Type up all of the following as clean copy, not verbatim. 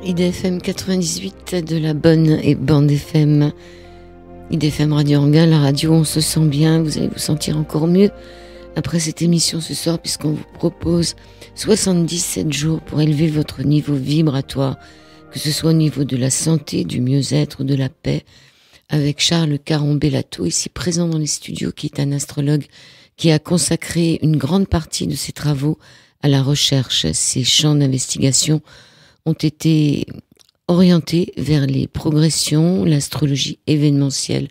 IDFM 98 de la bonne et bande FM. IDFM Radio Anguin, la radio, on se sent bien, vous allez vous sentir encore mieux après cette émission ce soir, puisqu'on vous propose 77 jours pour élever votre niveau vibratoire, que ce soit au niveau de la santé, du mieux-être, de la paix, avec Charles Caron-Bellato, ici présent dans les studios, qui est un astrologue qui a consacré une grande partie de ses travaux à la recherche. Ses champs d'investigation ont été orientés vers les progressions, l'astrologie événementielle,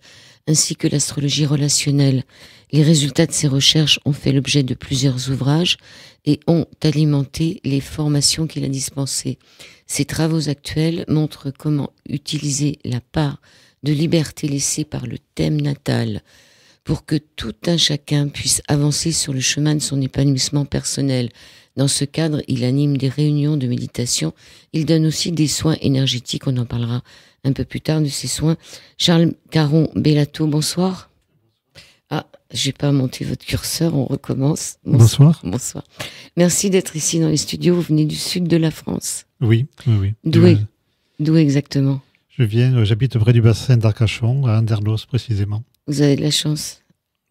ainsi que l'astrologie relationnelle. Les résultats de ces recherches ont fait l'objet de plusieurs ouvrages et ont alimenté les formations qu'il a dispensées. Ses travaux actuels montrent comment utiliser la part de liberté laissée par le thème natal pour que tout un chacun puisse avancer sur le chemin de son épanouissement personnel. Dans ce cadre, il anime des réunions de méditation. Il donne aussi des soins énergétiques. On en parlera un peu plus tard de ces soins. Charles Caron-Bellato, bonsoir. Ah, j'ai pas monté votre curseur, on recommence. Bonsoir. Bonsoir. Merci d'être ici dans les studios. Vous venez du sud de la France. Oui. D'où exactement? J'habite près du bassin d'Arcachon, à Anderlos précisément. Vous avez de la chance.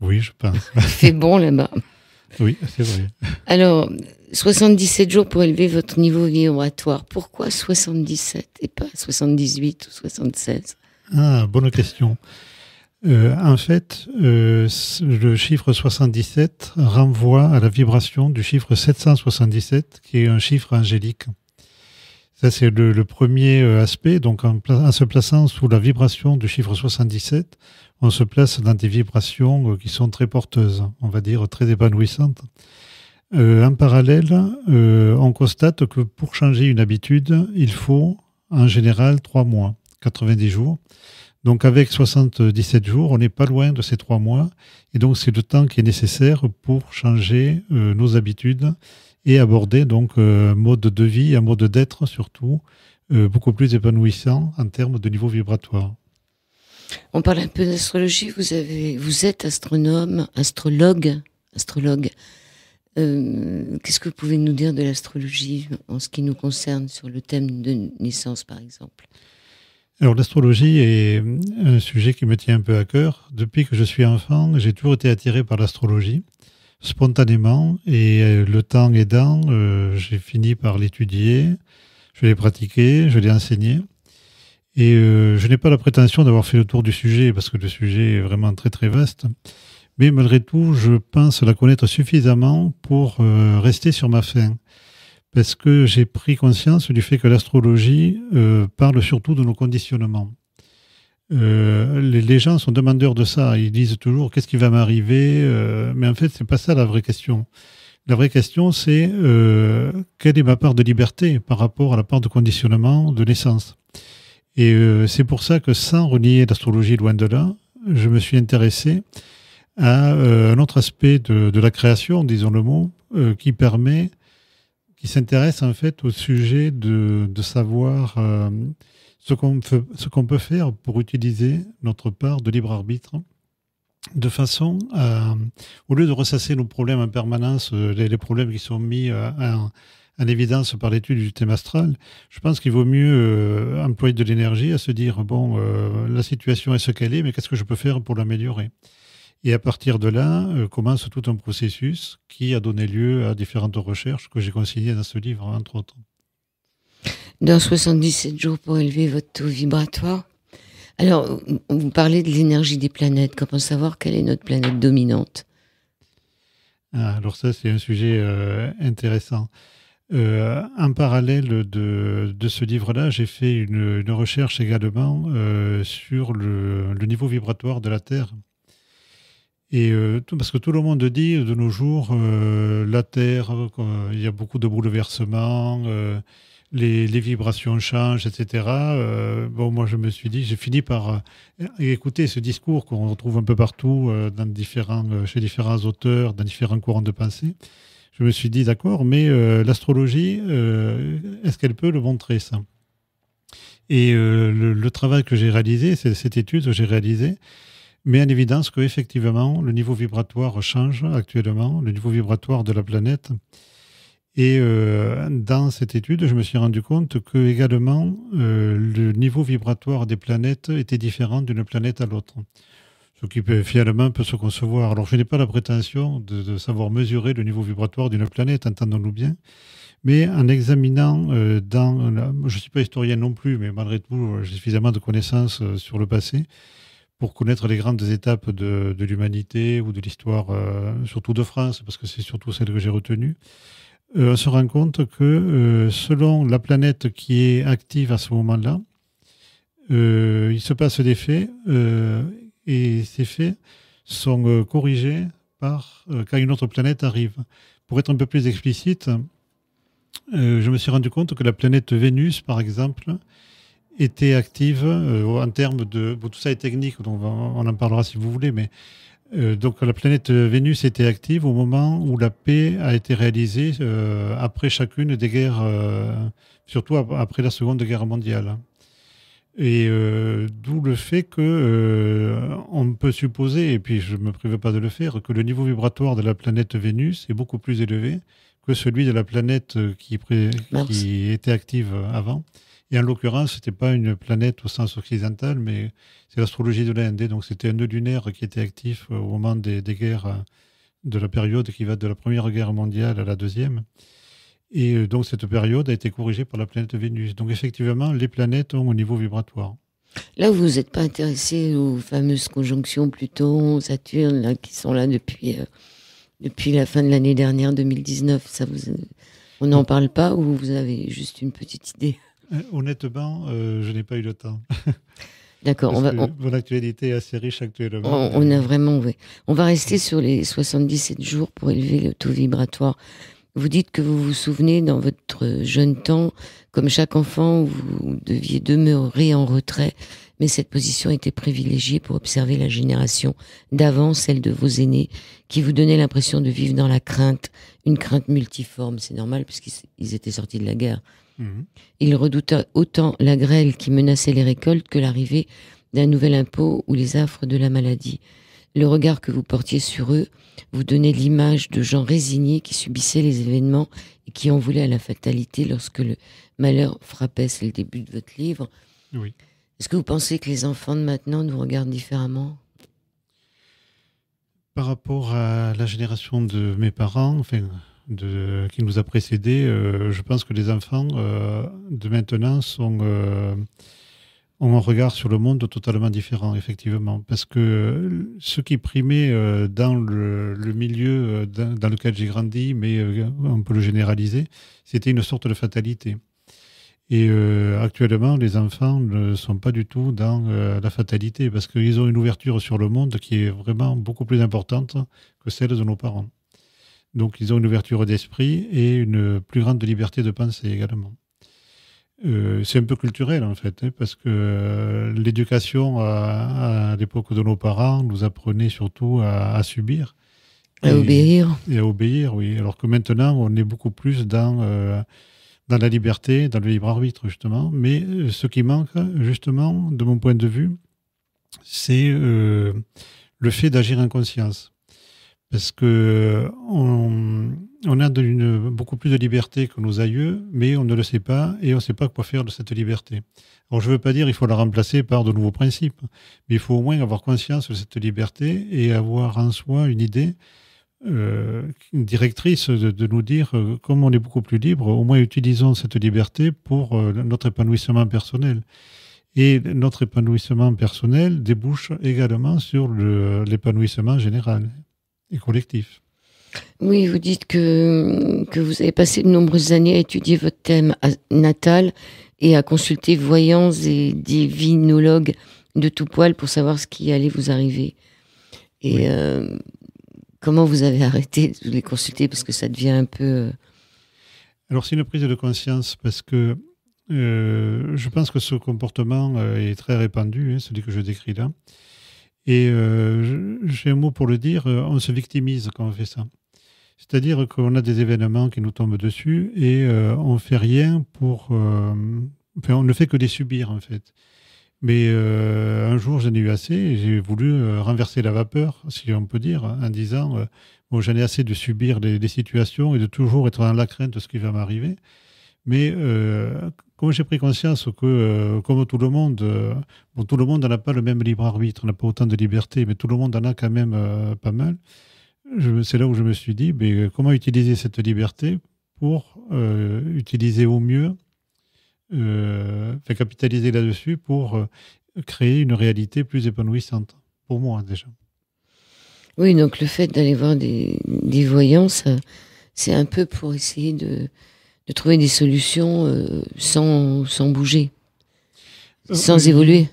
Oui, je pense. Il fait bon là-bas. Oui, c'est vrai. Alors, 77 jours pour élever votre niveau vibratoire. Pourquoi 77 et pas 78 ou 76? Ah, bonne question. En fait, le chiffre 77 renvoie à la vibration du chiffre 777, qui est un chiffre angélique. Ça, c'est le premier aspect. Donc, en se plaçant sous la vibration du chiffre 77, on se place dans des vibrations qui sont très porteuses, on va dire très épanouissantes. En parallèle, on constate que pour changer une habitude, il faut en général 3 mois, 90 jours. Donc avec 77 jours, on n'est pas loin de ces 3 mois. Et donc c'est le temps qui est nécessaire pour changer nos habitudes et aborder donc un mode de vie, un mode d'être surtout, beaucoup plus épanouissant en termes de niveau vibratoire. On parle un peu d'astrologie. Vous êtes astronome, astrologue. Qu'est-ce que vous pouvez nous dire de l'astrologie en ce qui nous concerne sur le thème de naissance, par exemple? Alors l'astrologie est un sujet qui me tient un peu à cœur. Depuis que je suis enfant, j'ai toujours été attiré par l'astrologie, spontanément, et le temps aidant, j'ai fini par l'étudier, je l'ai pratiqué, je l'ai enseigné. Et je n'ai pas la prétention d'avoir fait le tour du sujet, parce que le sujet est vraiment très très vaste. Mais malgré tout, je pense la connaître suffisamment pour rester sur ma faim. Parce que j'ai pris conscience du fait que l'astrologie parle surtout de nos conditionnements. Les gens sont demandeurs de ça. Ils disent toujours « qu'est-ce qui va m'arriver ?» Mais en fait, c'est pas ça la vraie question. La vraie question, c'est quelle est ma part de liberté par rapport à la part de conditionnement de naissance. Et c'est pour ça que, sans renier l'astrologie loin de là, je me suis intéressé à un autre aspect de la création, disons le mot, qui s'intéresse en fait au sujet de savoir ce qu'on peut faire pour utiliser notre part de libre arbitre, de façon à, au lieu de ressasser nos problèmes en permanence, les problèmes qui sont mis en évidence par l'étude du thème astral, je pense qu'il vaut mieux employer de l'énergie à se dire, bon, la situation est ce qu'elle est, mais qu'est-ce que je peux faire pour l'améliorer? Et à partir de là, commence tout un processus qui a donné lieu à différentes recherches que j'ai consignées dans ce livre, entre autres. Dans 77 jours pour élever votre taux vibratoire. Alors, vous parlez de l'énergie des planètes. Comment savoir quelle est notre planète dominante? Alors ça, c'est un sujet intéressant. En parallèle de ce livre-là, j'ai fait une recherche également sur le niveau vibratoire de la Terre. Et parce que tout le monde dit de nos jours, la Terre, il y a beaucoup de bouleversements, les vibrations changent, etc. Bon, moi je me suis dit, j'ai fini par écouter ce discours qu'on retrouve un peu partout chez différents auteurs, dans différents courants de pensée. Je me suis dit, d'accord, mais l'astrologie, est-ce qu'elle peut le montrer, ça? Et le travail que j'ai réalisé, cette étude que j'ai réalisée, met en évidence qu'effectivement, le niveau vibratoire change actuellement, le niveau vibratoire de la planète. Et dans cette étude, je me suis rendu compte que également le niveau vibratoire des planètes était différent d'une planète à l'autre. Ce qui finalement peut se concevoir. Alors je n'ai pas la prétention de savoir mesurer le niveau vibratoire d'une planète, entendons-nous bien, mais en examinant je ne suis pas historien non plus, mais malgré tout, j'ai suffisamment de connaissances sur le passé pour connaître les grandes étapes de l'humanité ou de l'histoire, surtout de France, parce que c'est surtout celle que j'ai retenue. On se rend compte que selon la planète qui est active à ce moment-là, il se passe des faits et ces faits sont corrigés quand une autre planète arrive. Pour être un peu plus explicite, je me suis rendu compte que la planète Vénus, par exemple, était active en termes de... Bon, tout ça est technique, donc on en parlera si vous voulez, mais donc la planète Vénus était active au moment où la paix a été réalisée après chacune des guerres, surtout après la Seconde Guerre mondiale. Et d'où le fait que on peut supposer, et puis je ne me prive pas de le faire, que le niveau vibratoire de la planète Vénus est beaucoup plus élevé que celui de la planète qui était active avant. Et en l'occurrence, ce n'était pas une planète au sens occidental, mais c'est l'astrologie de l'Inde. Donc c'était un nœud lunaire qui était actif au moment des guerres de la période qui va de la Première Guerre mondiale à la Deuxième. Et donc cette période a été corrigée par la planète Vénus. Donc effectivement, les planètes ont un niveau vibratoire. Là, vous n'êtes pas intéressé aux fameuses conjonctions Pluton, Saturne, là, qui sont là depuis la fin de l'année dernière, 2019. On n'en parle pas ou vous avez juste une petite idée? Honnêtement, je n'ai pas eu le temps. D'accord. Mon actualité est assez riche actuellement. On a vraiment, oui. On va rester sur les 77 jours pour élever le taux vibratoire. Vous dites que vous vous souvenez, dans votre jeune temps, comme chaque enfant, vous deviez demeurer en retrait, mais cette position était privilégiée pour observer la génération d'avant, celle de vos aînés, qui vous donnait l'impression de vivre dans la crainte, une crainte multiforme. C'est normal, puisqu'ils étaient sortis de la guerre. Ils redoutaient autant la grêle qui menaçait les récoltes que l'arrivée d'un nouvel impôt ou les affres de la maladie. Le regard que vous portiez sur eux vous donnait l'image de gens résignés qui subissaient les événements et qui en voulaient à la fatalité lorsque le malheur frappait. C'est le début de votre livre. Oui. Est-ce que vous pensez que les enfants de maintenant nous regardent différemment? Par rapport à la génération de mes parents, qui nous a précédés, je pense que les enfants de maintenant ont un regard sur le monde totalement différent, effectivement. Parce que ce qui primait dans le milieu dans lequel j'ai grandi, mais on peut le généraliser, c'était une sorte de fatalité. Et actuellement, les enfants ne sont pas du tout dans la fatalité, parce qu'ils ont une ouverture sur le monde qui est vraiment beaucoup plus importante que celle de nos parents. Donc ils ont une ouverture d'esprit et une plus grande liberté de penser également. C'est un peu culturel en fait, parce que l'éducation à l'époque de nos parents nous apprenait surtout à subir. À obéir. Et à obéir, oui. Alors que maintenant, on est beaucoup plus dans la liberté, dans le libre arbitre, justement. Mais ce qui manque, justement, de mon point de vue, c'est le fait d'agir en conscience. Parce que on a beaucoup plus de liberté que nos aïeux, mais on ne le sait pas et on ne sait pas quoi faire de cette liberté. Alors je ne veux pas dire qu'il faut la remplacer par de nouveaux principes, mais il faut au moins avoir conscience de cette liberté et avoir en soi une idée directrice de nous dire, comme on est beaucoup plus libre, au moins utilisons cette liberté pour notre épanouissement personnel. Et notre épanouissement personnel débouche également sur l'épanouissement général et collectif. Oui, vous dites que vous avez passé de nombreuses années à étudier votre thème natal et à consulter voyants et divinologues de tout poil pour savoir ce qui allait vous arriver. Et oui. Comment vous avez arrêté de les consulter parce que ça devient un peu... Alors c'est une prise de conscience parce que je pense que ce comportement est très répandu, celui que je décris là. Et j'ai un mot pour le dire, on se victimise quand on fait ça. C'est-à-dire qu'on a des événements qui nous tombent dessus et on ne fait rien pour... on ne fait que les subir en fait. Mais un jour, j'en ai eu assez et j'ai voulu renverser la vapeur, si on peut dire, en disant bon, j'en ai assez de subir les situations et de toujours être dans la crainte de ce qui va m'arriver. Mais comme j'ai pris conscience que, comme tout le monde, bon, tout le monde n'a pas le même libre arbitre, n'a pas autant de liberté, mais tout le monde en a quand même pas mal. C'est là où je me suis dit, mais comment utiliser cette liberté pour utiliser au mieux, capitaliser là-dessus pour créer une réalité plus épanouissante, pour moi déjà. Oui, donc le fait d'aller voir des voyants, c'est un peu pour essayer de trouver des solutions sans bouger, sans évoluer.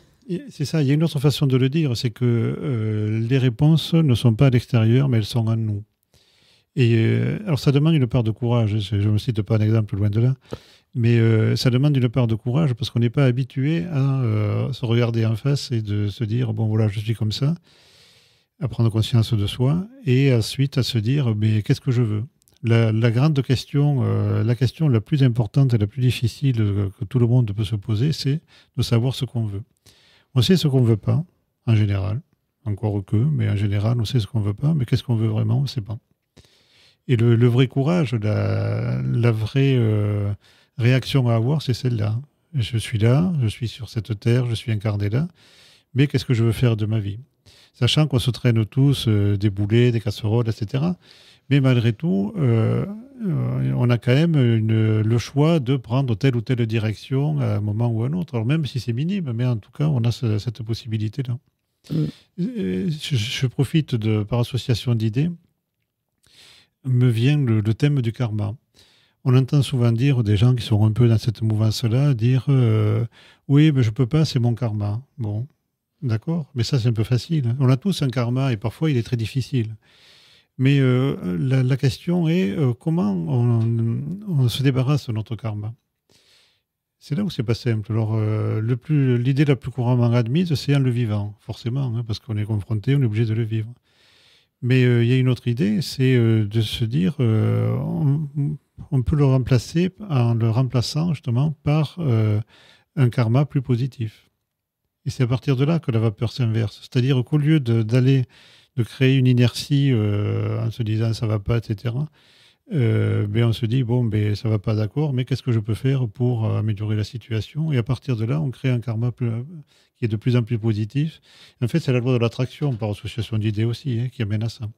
C'est ça, il y a une autre façon de le dire, c'est que les réponses ne sont pas à l'extérieur, mais elles sont en nous. Et alors ça demande une part de courage, je ne me cite pas un exemple loin de là, mais ça demande une part de courage parce qu'on n'est pas habitué à se regarder en face et de se dire, bon voilà, je suis comme ça, à prendre conscience de soi, et ensuite à se dire, mais qu'est-ce que je veux ? La grande question, la question la plus importante et la plus difficile que tout le monde peut se poser, c'est de savoir ce qu'on veut. On sait ce qu'on ne veut pas, en général, encore que, mais en général, on sait ce qu'on ne veut pas, mais qu'est-ce qu'on veut vraiment, on ne sait pas. Et le vrai courage, la vraie réaction à avoir, c'est celle-là. Je suis là, je suis sur cette terre, je suis incarné là, mais qu'est-ce que je veux faire de ma vie ? Sachant qu'on se traîne tous des boulets, des casseroles, etc. Mais malgré tout, on a quand même le choix de prendre telle ou telle direction à un moment ou à un autre. Alors même si c'est minime, mais en tout cas, on a cette possibilité-là. Je profite par association d'idées, me vient le thème du karma. On entend souvent dire des gens qui sont un peu dans cette mouvance-là, dire oui, mais je ne peux pas, c'est mon karma. Bon, d'accord, mais ça c'est un peu facile. On a tous un karma et parfois il est très difficile. Mais la question est comment on se débarrasse de notre karma. C'est là où c'est pas simple. Alors, l'idée la plus couramment admise, c'est en le vivant, forcément, hein, parce qu'on est confronté, on est obligé de le vivre. Mais il y a une autre idée, c'est de se dire, on peut le remplacer en le remplaçant justement par un karma plus positif. Et c'est à partir de là que la vapeur s'inverse. C'est-à-dire qu'au lieu de créer une inertie en se disant ça va pas, etc., on se dit bon, ça va pas, d'accord, mais qu'est-ce que je peux faire pour améliorer la situation ? Et à partir de là, on crée un karma qui est de plus en plus positif. En fait, c'est la loi de l'attraction par association d'idées aussi qui amène à ça.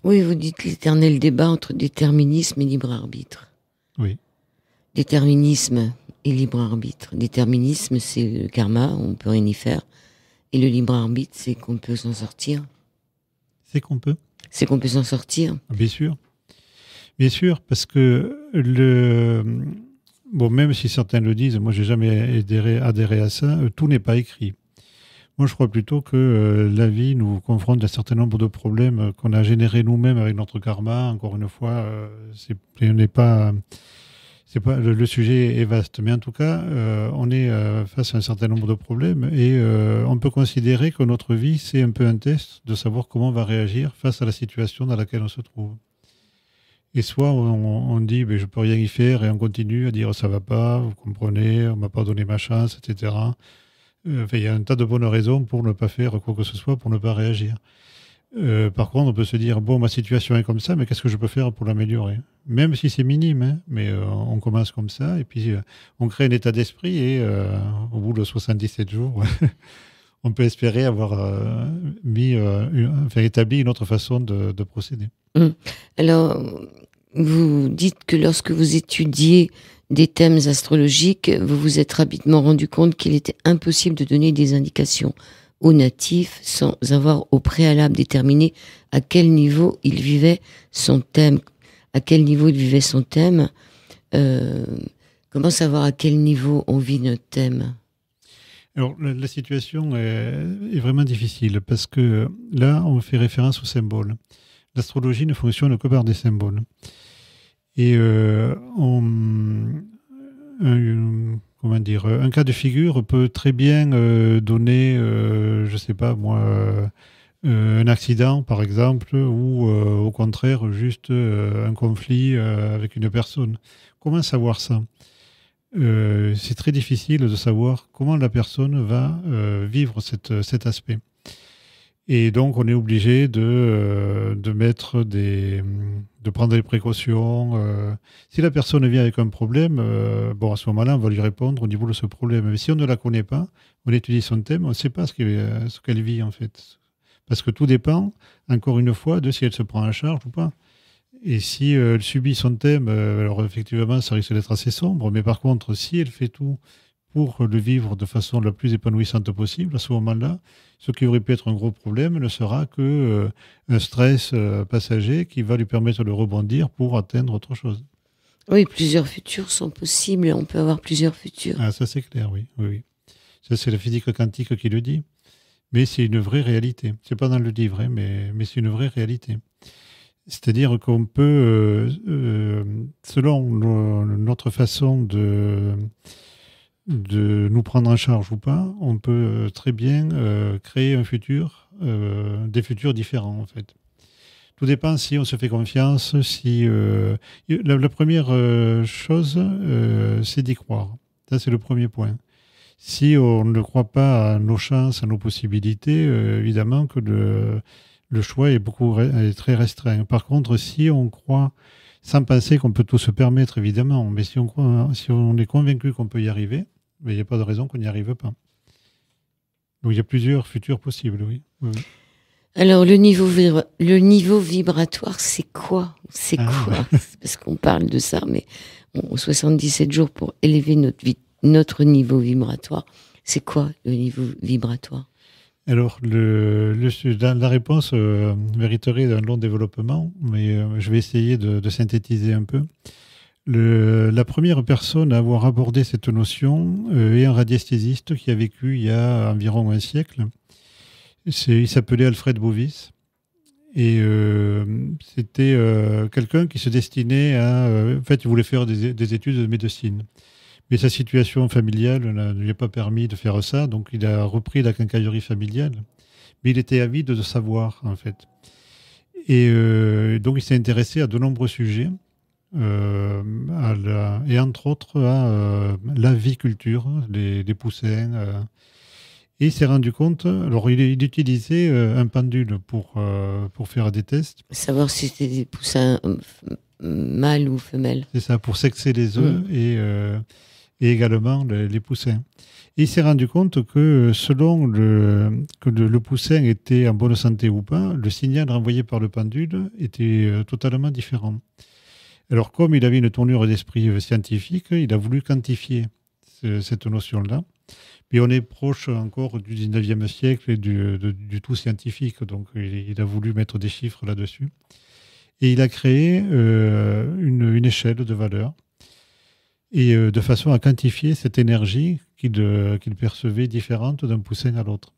Oui, vous dites l'éternel débat entre déterminisme et libre arbitre. Oui. Déterminisme et libre arbitre. Déterminisme, c'est le karma, on peut rien y faire. Et le libre arbitre, c'est qu'on peut s'en sortir. C'est qu'on peut. C'est qu'on peut s'en sortir. Bien sûr. Bien sûr, parce que même si certains le disent, moi j'ai jamais adhéré à ça, tout n'est pas écrit. Moi je crois plutôt que la vie nous confronte à un certain nombre de problèmes qu'on a générés nous-mêmes avec notre karma. Encore une fois, le sujet est vaste, mais en tout cas, on est face à un certain nombre de problèmes et on peut considérer que notre vie, c'est un peu un test de savoir comment on va réagir face à la situation dans laquelle on se trouve. Et soit on dit je peux rien y faire et on continue à dire ça va pas, vous comprenez, on m'a pas donné ma chance, etc. Il y a un tas de bonnes raisons pour ne pas faire quoi que ce soit, pour ne pas réagir. Par contre, on peut se dire ma situation est comme ça, mais qu'est-ce que je peux faire pour l'améliorer ? Même si c'est minime, hein, mais on commence comme ça et puis on crée un état d'esprit et au bout de 77 jours, on peut espérer avoir établi une autre façon de procéder. Alors, vous dites que lorsque vous étudiez des thèmes astrologiques, vous vous êtes rapidement rendu compte qu'il était impossible de donner des indications aux natifs sans avoir au préalable déterminé à quel niveau il vivait son thème. À quel niveau il vivait son thème. Comment savoir à quel niveau on vit notre thème ? Alors, la situation est vraiment difficile parce que là, on fait référence aux symboles. L'astrologie ne fonctionne que par des symboles. Et un cas de figure peut très bien donner, je ne sais pas moi, un accident par exemple, ou au contraire juste un conflit avec une personne. Comment savoir ça ? C'est très difficile de savoir comment la personne va vivre cet aspect. Et donc, on est obligé de mettre de prendre des précautions. Si la personne vient avec un problème, bon, à ce moment-là, on va lui répondre au niveau de ce problème. Mais si on ne la connaît pas, on étudie son thème, on ne sait pas ce qu'elle vit, en fait. Parce que tout dépend, encore une fois, de si elle se prend en charge ou pas. Et si elle subit son thème, alors effectivement, ça risque d'être assez sombre. Mais par contre, si elle fait tout pour le vivre de façon la plus épanouissante possible, à ce moment-là, ce qui aurait pu être un gros problème ne sera que un stress passager qui va lui permettre de rebondir pour atteindre autre chose. Oui, plusieurs futurs sont possibles. On peut avoir plusieurs futurs. Ah, ça c'est clair, oui, oui, oui. Ça c'est la physique quantique qui le dit. Mais c'est une vraie réalité. C'est pas dans le livre, hein, mais c'est une vraie réalité. C'est-à-dire qu'on peut, selon notre façon de nous prendre en charge ou pas, on peut très bien créer un futur, des futurs différents en fait. Tout dépend si on se fait confiance, si la première chose, c'est d'y croire. Ça c'est le premier point. Si on ne croit pas à nos chances, à nos possibilités, évidemment que le choix est très restreint. Par contre, si on croit, sans penser qu'on peut tout se permettre, évidemment, mais si on est convaincu qu'on peut y arriver, mais il n'y a pas de raison qu'on n'y arrive pas. Donc il y a plusieurs futurs possibles, oui. Oui. Alors, le niveau vibratoire, c'est quoi? C'est quoi? Parce qu'on parle de ça, mais 77 jours pour élever notre niveau vibratoire. C'est quoi le niveau vibratoire? Alors, la réponse mériterait d'un long développement, mais je vais essayer de synthétiser un peu. La première personne à avoir abordé cette notion est un radiesthésiste qui a vécu il y a environ un siècle. Il s'appelait Alfred Bovis. Et c'était quelqu'un qui se destinait en fait, il voulait faire des études de médecine. Mais sa situation familiale ne lui a pas permis de faire ça, donc il a repris la quincaillerie familiale. Mais il était avide de savoir, en fait. Et donc il s'est intéressé à de nombreux sujets, et entre autres à l'aviculture, les poussins. Et il s'est rendu compte, alors il utilisait un pendule pour faire des tests. Savoir si c'était des poussins mâles ou femelles. C'est ça, pour sexer les œufs et également les poussins. Et il s'est rendu compte que selon que le poussin était en bonne santé ou pas, le signal renvoyé par le pendule était totalement différent. Alors comme il avait une tournure d'esprit scientifique, il a voulu quantifier cette notion-là. Puis on est proche encore du 19e siècle et du tout scientifique, donc il a voulu mettre des chiffres là-dessus. Et il a créé une échelle de valeurs, et de façon à quantifier cette énergie qu'il percevait différente d'un poussin à l'autre.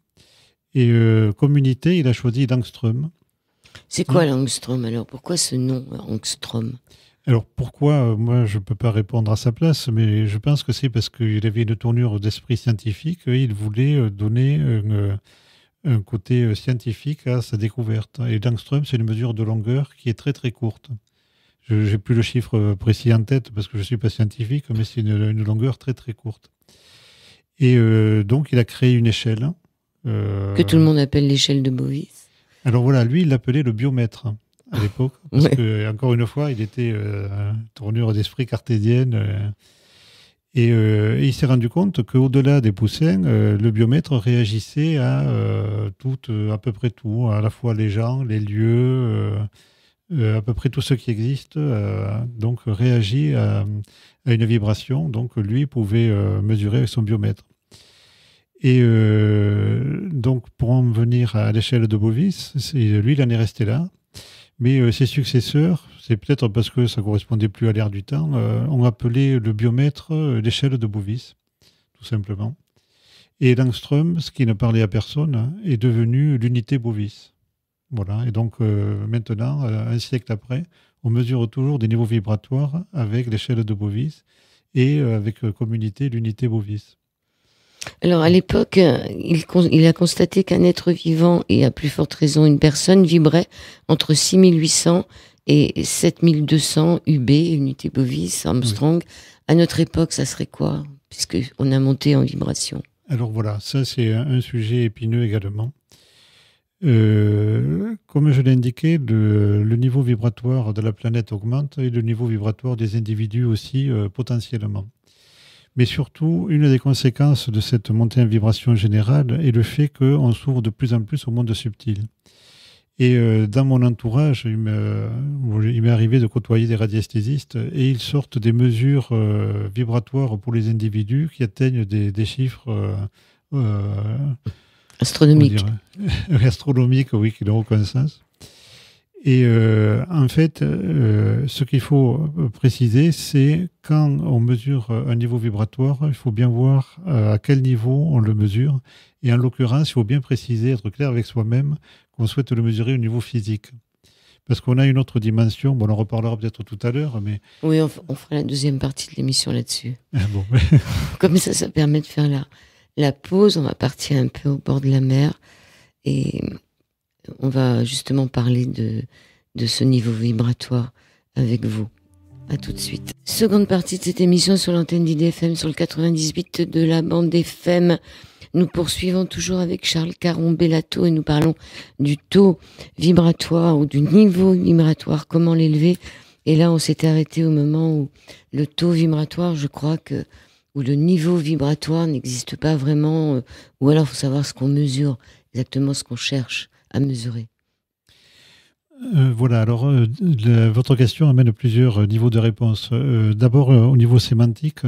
Et comme unité, il a choisi l'angstrom. C'est quoi l'angstrom alors? Pourquoi ce nom, angstrom? Alors pourquoi, moi je ne peux pas répondre à sa place, mais je pense que c'est parce qu'il avait une tournure d'esprit scientifique, et il voulait donner un côté scientifique à sa découverte. Et l'angstrom, c'est une mesure de longueur qui est très très courte. Je n'ai plus le chiffre précis en tête parce que je ne suis pas scientifique, mais c'est une longueur très très courte. Et donc il a créé une échelle. Que tout le monde appelle l'échelle de Bovis. Alors voilà, lui il l'appelait le biomètre à l'époque, parce que, encore une fois, il était tournure d'esprit cartésienne. Et il s'est rendu compte qu'au-delà des poussins, le biomètre réagissait à peu près tout, à la fois les gens, les lieux, à peu près tout ce qui existe, donc réagit à une vibration. Donc lui pouvait mesurer avec son biomètre. Et donc pour en venir à l'échelle de Bovis, lui il en est resté là. Mais ses successeurs, c'est peut-être parce que ça ne correspondait plus à l'ère du temps, ont appelé le biomètre l'échelle de Bovis, tout simplement. Et l'angstrom, ce qui ne parlait à personne, est devenu l'unité Bovis. Voilà. Et donc maintenant, un siècle après, on mesure toujours des niveaux vibratoires avec l'échelle de Bovis et avec comme unité l'unité Bovis. Alors à l'époque, il a constaté qu'un être vivant, et à plus forte raison une personne, vibrait entre 6800 et 7200 UB, unité Bovis, Armstrong. Oui. À notre époque, ça serait quoi? Puisqu'on a monté en vibration. Alors voilà, ça c'est un sujet épineux également. Comme je l'ai indiqué, le niveau vibratoire de la planète augmente et le niveau vibratoire des individus aussi potentiellement. Mais surtout, une des conséquences de cette montée en vibration générale est le fait qu'on s'ouvre de plus en plus au monde subtil. Et dans mon entourage, il m'est arrivé de côtoyer des radiesthésistes et ils sortent des mesures vibratoires pour les individus qui atteignent des chiffres Astronomique. astronomiques, oui, qui n'ont aucun sens. Et en fait, ce qu'il faut préciser, c'est quand on mesure un niveau vibratoire, il faut bien voir à quel niveau on le mesure. Et en l'occurrence, il faut bien préciser, être clair avec soi-même, qu'on souhaite le mesurer au niveau physique. Parce qu'on a une autre dimension, bon, on en reparlera peut-être tout à l'heure, mais... Oui, on fera la deuxième partie de l'émission là-dessus. Bon. Comme ça permet de faire la pause. On va partir un peu au bord de la mer et on va justement parler de ce niveau vibratoire avec vous. À tout de suite. Seconde partie de cette émission sur l'antenne d'IDFM sur le 98 de la bande FM. Nous poursuivons toujours avec Charles Caron-Bellato et nous parlons du taux vibratoire ou du niveau vibratoire, comment l'élever. Et là, on s'était arrêté au moment où le taux vibratoire, je crois que, où le niveau vibratoire n'existe pas vraiment, ou alors il faut savoir ce qu'on mesure, exactement ce qu'on cherche à mesurer. Voilà, alors votre question amène plusieurs niveaux de réponse. D'abord, au niveau sémantique,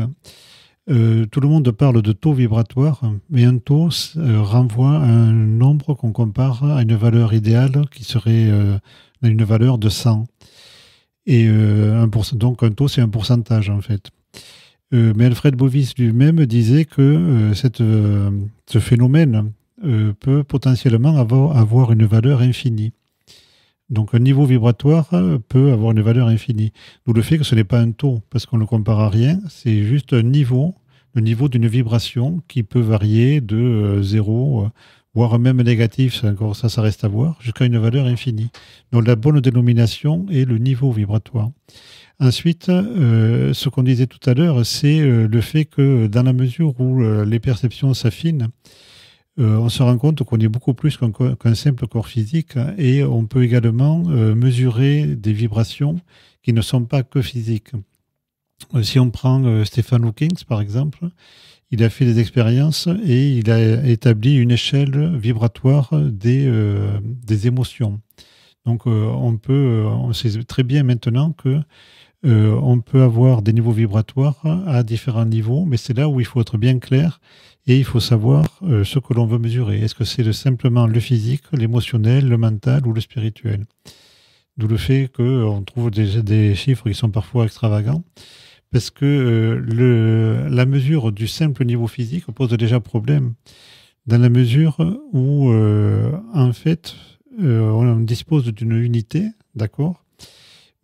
tout le monde parle de taux vibratoire, mais un taux renvoie à un nombre qu'on compare à une valeur idéale qui serait une valeur de 100. Et donc un taux, c'est un pourcentage en fait. Mais Alfred Bovis lui-même disait que ce phénomène peut potentiellement avoir une valeur infinie. Donc un niveau vibratoire peut avoir une valeur infinie. D'où le fait que ce n'est pas un taux, parce qu'on ne le compare à rien, c'est juste un niveau, le niveau d'une vibration qui peut varier de 0, voire même négatif, ça reste à voir, jusqu'à une valeur infinie. Donc la bonne dénomination est le niveau vibratoire. Ensuite, ce qu'on disait tout à l'heure, c'est le fait que dans la mesure où les perceptions s'affinent, on se rend compte qu'on est beaucoup plus qu'un simple corps physique et on peut également mesurer des vibrations qui ne sont pas que physiques. Si on prend Stephen Hawking, par exemple, il a fait des expériences et il a établi une échelle vibratoire des émotions. Donc on sait très bien maintenant que on peut avoir des niveaux vibratoires à différents niveaux, mais c'est là où il faut être bien clair et il faut savoir ce que l'on veut mesurer. Est-ce que c'est simplement le physique, l'émotionnel, le mental ou le spirituel? D'où le fait qu'on trouve des chiffres qui sont parfois extravagants, parce que la mesure du simple niveau physique pose déjà problème, dans la mesure où, en fait, on dispose d'une unité, d'accord?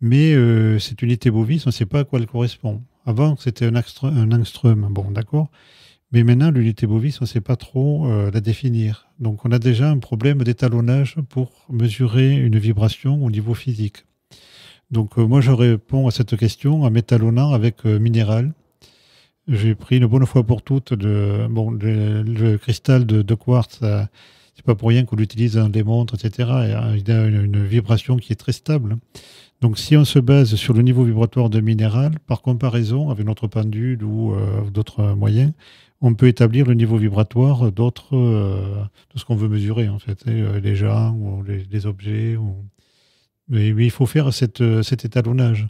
Mais cette unité Bovis, on ne sait pas à quoi elle correspond. Avant, c'était un angstrom, bon, d'accord. Mais maintenant, l'unité Bovis, on ne sait pas trop la définir. Donc, on a déjà un problème d'étalonnage pour mesurer une vibration au niveau physique. Donc, moi, je réponds à cette question en m'étalonnant avec minéral. J'ai pris une bonne fois pour toutes le cristal de quartz. C'est pas pour rien qu'on l'utilise dans des montres, etc. Et, il a une vibration qui est très stable. Donc, si on se base sur le niveau vibratoire de minéral, par comparaison avec notre pendule ou d'autres moyens, on peut établir le niveau vibratoire de ce qu'on veut mesurer, en fait, les gens ou les objets. Mais il faut faire cet étalonnage.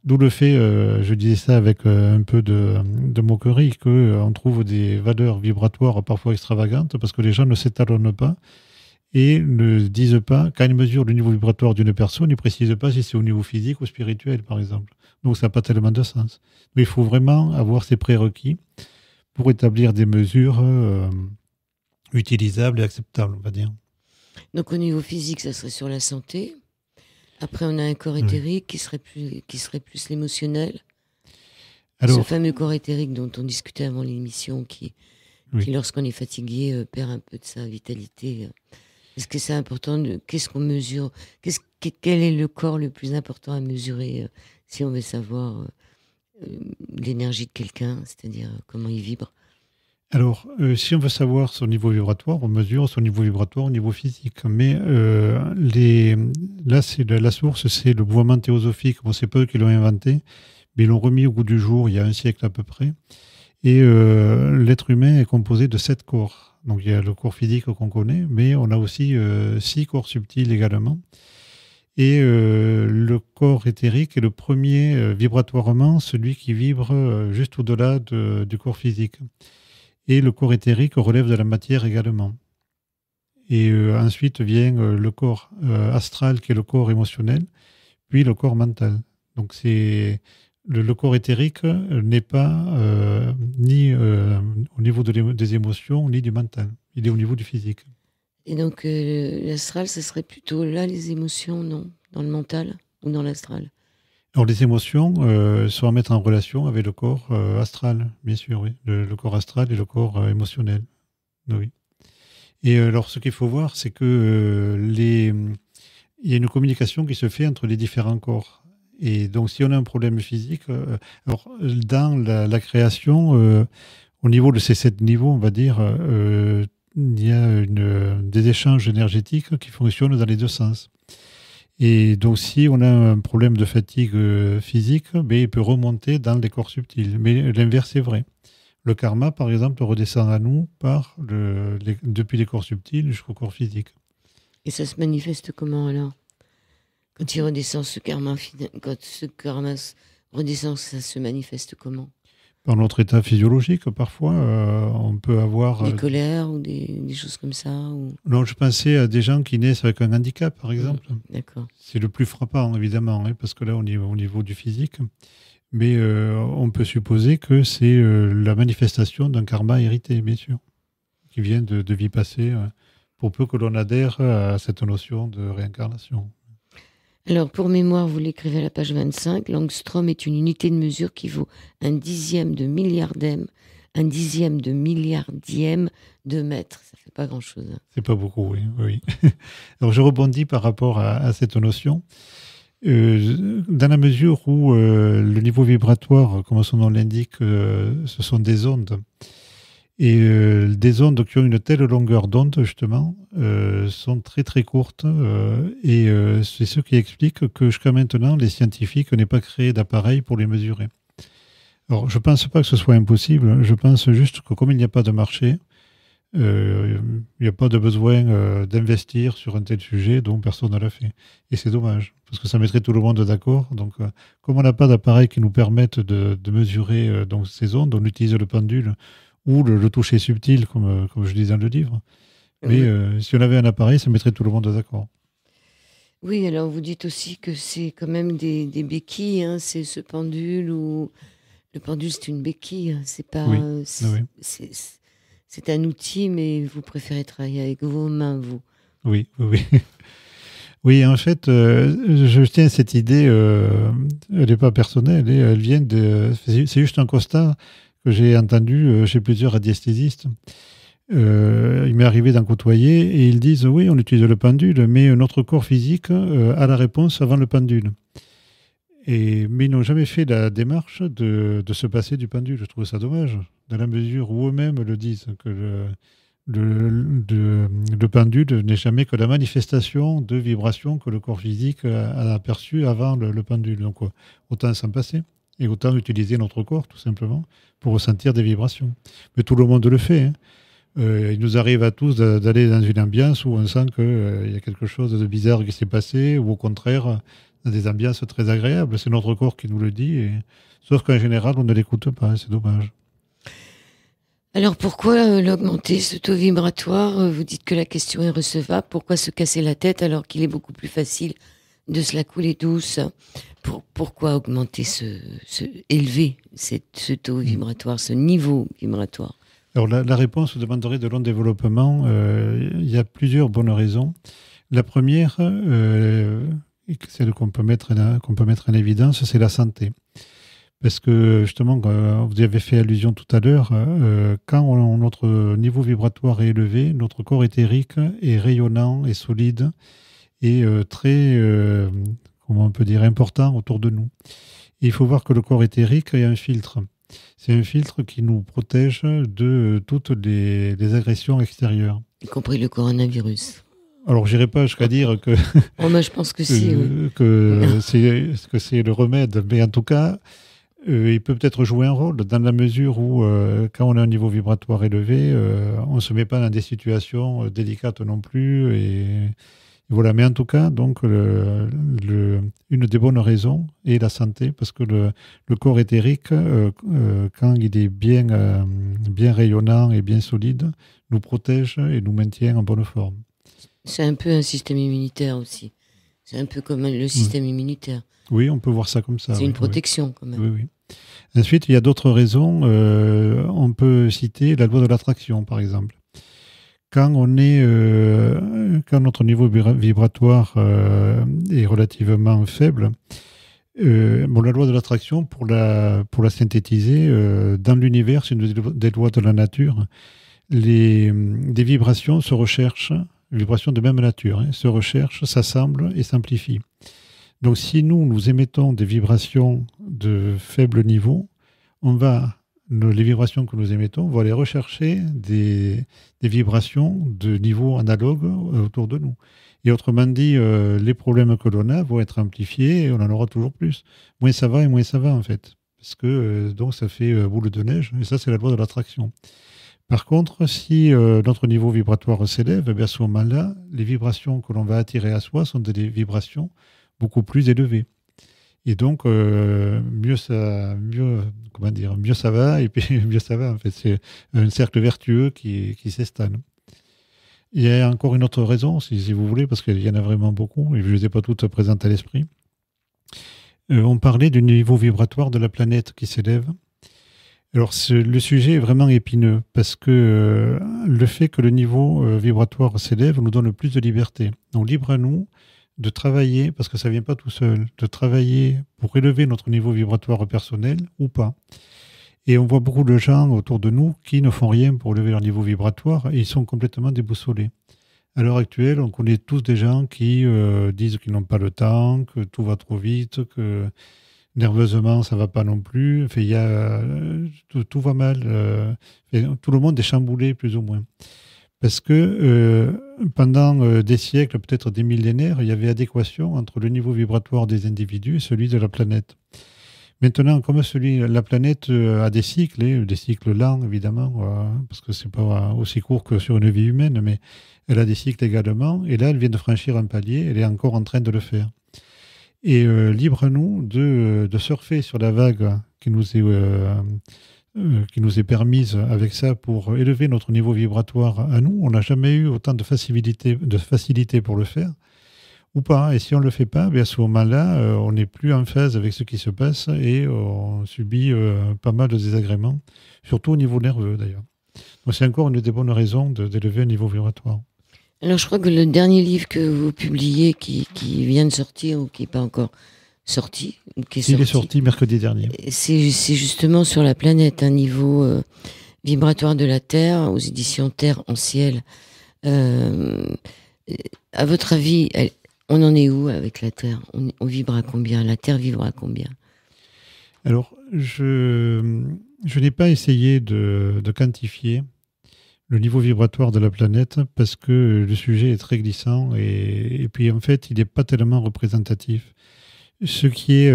D'où le fait, je disais ça avec un peu de moquerie, qu'on trouve des valeurs vibratoires parfois extravagantes parce que les gens ne s'étalonnent pas et ne disent pas, quand ils mesurent le niveau vibratoire d'une personne, ils ne précisent pas si c'est au niveau physique ou spirituel, par exemple. Donc ça n'a pas tellement de sens. Mais il faut vraiment avoir ces prérequis pour établir des mesures utilisables et acceptables, on va dire. Donc au niveau physique, ça serait sur la santé. Après, on a un corps éthérique qui serait plus l'émotionnel. Ce fameux corps éthérique dont on discutait avant l'émission, qui lorsqu'on est fatigué, perd un peu de sa vitalité. Est-ce que c'est important qu'est-ce qu'on mesure? Quel est le corps le plus important à mesurer si on veut savoir l'énergie de quelqu'un, c'est-à-dire comment il vibre? Alors, si on veut savoir son niveau vibratoire, on mesure son niveau vibratoire au niveau physique. Mais là, la source, c'est le mouvement théosophique. Bon, c'est pas eux qui l'ont inventé, mais ils l'ont remis au goût du jour il y a un siècle à peu près. Et l'être humain est composé de 7 corps. Donc, il y a le corps physique qu'on connaît, mais on a aussi 6 corps subtils également. Et le corps éthérique est le premier vibratoirement, celui qui vibre juste au-delà du corps physique. Et le corps éthérique relève de la matière également. Et ensuite vient le corps astral, qui est le corps émotionnel, puis le corps mental. Donc le corps éthérique n'est pas ni au niveau des émotions, ni du mental. Il est au niveau du physique. Et donc, l'astral, ce serait plutôt là, les émotions, non? Dans le mental ou dans l'astral? Alors les émotions sont à mettre en relation avec le corps astral, bien sûr, oui. Le corps astral et le corps émotionnel, oui. Et alors ce qu'il faut voir, c'est que il y a une communication qui se fait entre les différents corps. Et donc si on a un problème physique, alors dans la création, au niveau de ces 7 niveaux, on va dire, il y a des échanges énergétiques qui fonctionnent dans les deux sens. Et donc, si on a un problème de fatigue physique, il peut remonter dans les corps subtils. Mais l'inverse est vrai. Le karma, par exemple, redescend à nous depuis les corps subtils jusqu'au corps physique. Et ça se manifeste comment alors? Quand il redescend quand ce karma redescend, ça se manifeste comment? Par notre état physiologique, parfois, on peut avoir... Des colères ou des choses comme ça ou... Non, je pensais à des gens qui naissent avec un handicap, par exemple. D'accord. C'est le plus frappant, évidemment, parce que là, au niveau du physique. Mais on peut supposer que c'est la manifestation d'un karma hérité, bien sûr, qui vient de vie passée, pour peu que l'on adhère à cette notion de réincarnation. Alors, pour mémoire, vous l'écrivez à la page 25, l'angstrom est une unité de mesure qui vaut 1/10 de milliardième, 1/10 de milliardième de mètre. Ça fait pas grand-chose. Hein. C'est pas beaucoup, oui. Alors, je rebondis par rapport à cette notion. Dans la mesure où le niveau vibratoire, comme son nom l'indique, ce sont des ondes. Et des ondes qui ont une telle longueur d'onde, justement, sont très très courtes. Et c'est ce qui explique que jusqu'à maintenant, les scientifiques n'aient pas créé d'appareil pour les mesurer. Alors, je ne pense pas que ce soit impossible. Je pense juste que comme il n'y a pas de marché, il n'y a pas de besoin d'investir sur un tel sujet, donc personne ne l'a fait. Et c'est dommage, parce que ça mettrait tout le monde d'accord. Donc, comme on n'a pas d'appareil qui nous permette de mesurer donc ces ondes, on utilise le pendule ou le toucher subtil, comme je dis dans le livre. Mais si on avait un appareil, ça mettrait tout le monde d'accord. Oui, alors vous dites aussi que c'est quand même des béquilles, hein, c'est ce pendule ou... Le pendule, c'est une béquille, hein, c'est pas... Oui. C'est un outil, mais vous préférez travailler avec vos mains, vous. Oui. Oui, en fait, je tiens à cette idée, elle n'est pas personnelle, elle vient de... C'est juste un constat que j'ai entendu chez plusieurs radiesthésistes. Il m'est arrivé d'en côtoyer et ils disent, oui, on utilise le pendule, mais notre corps physique a la réponse avant le pendule. Mais ils n'ont jamais fait la démarche de se passer du pendule. Je trouve ça dommage, dans la mesure où eux-mêmes le disent, que le pendule n'est jamais que la manifestation de vibrations que le corps physique a aperçues avant le pendule. Donc autant s'en passer et autant utiliser notre corps, tout simplement, pour ressentir des vibrations. Mais tout le monde le fait. Hein. Il nous arrive à tous d'aller dans une ambiance où on sent qu'il y a quelque chose de bizarre qui s'est passé, ou au contraire, dans des ambiances très agréables. C'est notre corps qui nous le dit. Sauf qu'en général, on ne l'écoute pas. C'est dommage. Alors pourquoi l'augmenter, ce taux vibratoire? Vous dites que la question est recevable. Pourquoi se casser la tête alors qu'il est beaucoup plus facile de se la couler douce? Pourquoi augmenter élever ce taux vibratoire, ce niveau vibratoire? Alors la réponse demanderait de long développement. Il y a plusieurs bonnes raisons. La première, celle qu'on peut mettre en évidence, c'est la santé. Parce que justement, vous avez fait allusion tout à l'heure, quand notre niveau vibratoire est élevé, notre corps éthérique est rayonnant et solide et très, comment on peut dire, important autour de nous. Et il faut voir que le corps éthérique est un filtre. C'est un filtre qui nous protège de toutes les agressions extérieures. Y compris le coronavirus. Alors, j'irai pas jusqu'à dire que, Moi, je pense que si. Oui. que c'est le remède, mais en tout cas, il peut peut-être jouer un rôle dans la mesure où, quand on a un niveau vibratoire élevé, on ne se met pas dans des situations délicates non plus. Et voilà. Mais en tout cas, donc, une des bonnes raisons est la santé, parce que le corps éthérique, quand il est bien rayonnant et bien solide, nous protège et nous maintient en bonne forme. C'est un peu un système immunitaire aussi. C'est un peu comme le système immunitaire. Oui, on peut voir ça comme ça. C'est une protection quand même. Oui. Ensuite, il y a d'autres raisons. On peut citer la loi de l'attraction, par exemple. Quand notre niveau vibratoire est relativement faible, la loi de l'attraction, pour la synthétiser, dans l'univers, c'est une des lois de la nature. Des vibrations se recherchent, les vibrations de même nature, se recherchent, s'assemblent et s'amplifient. Donc, si nous émettons des vibrations de faible niveau, les vibrations que nous émettons vont aller rechercher des vibrations de niveau analogue autour de nous. Et autrement dit, les problèmes que l'on a vont être amplifiés et on en aura toujours plus. Moins ça va et moins ça va, en fait. Parce que donc ça fait boule de neige, et ça, c'est la loi de l'attraction. Par contre, si notre niveau vibratoire s'élève, à ce moment-là, les vibrations que l'on va attirer à soi sont des vibrations beaucoup plus élevées. Et donc, mieux ça va, et puis mieux ça va. En fait, c'est un cercle vertueux qui s'installe. Il y a encore une autre raison, si vous voulez, parce qu'il y en a vraiment beaucoup, et je ne les ai pas toutes présentes à l'esprit. On parlait du niveau vibratoire de la planète qui s'élève. Alors, le sujet est vraiment épineux, parce que le fait que le niveau vibratoire s'élève nous donne plus de liberté. Donc, libre à nous de travailler, parce que ça ne vient pas tout seul, de travailler pour élever notre niveau vibratoire personnel ou pas. Et on voit beaucoup de gens autour de nous qui ne font rien pour élever leur niveau vibratoire et ils sont complètement déboussolés. À l'heure actuelle, on connaît tous des gens qui disent qu'ils n'ont pas le temps, que tout va trop vite, que nerveusement, ça ne va pas non plus. Enfin, tout va mal. Tout le monde est chamboulé, plus ou moins. Parce que pendant des siècles, peut-être des millénaires, il y avait adéquation entre le niveau vibratoire des individus et celui de la planète. Maintenant, comme la planète a des cycles lents évidemment, parce que c'est pas aussi court que sur une vie humaine, mais elle a des cycles également, et là elle vient de franchir un palier, elle est encore en train de le faire. Et libre à nous de surfer sur la vague qui nous est permise avec ça pour élever notre niveau vibratoire à nous. On n'a jamais eu autant de facilité pour le faire. Ou pas. Et si on ne le fait pas, à ce moment-là, on n'est plus en phase avec ce qui se passe et on subit pas mal de désagréments, surtout au niveau nerveux d'ailleurs. Donc c'est encore une des bonnes raisons d'élever un niveau vibratoire. Alors je crois que le dernier livre que vous publiez qui vient de sortir ou qui n'est pas encore sorti, il est sorti mercredi dernier. C'est justement sur la planète, un niveau vibratoire de la Terre, aux éditions Terre en ciel. À votre avis, on en est où avec la Terre ? On vibre à combien ? La Terre vivra à combien ? Alors, je n'ai pas essayé de quantifier le niveau vibratoire de la planète parce que le sujet est très glissant et puis en fait, il n'est pas tellement représentatif. Ce qui est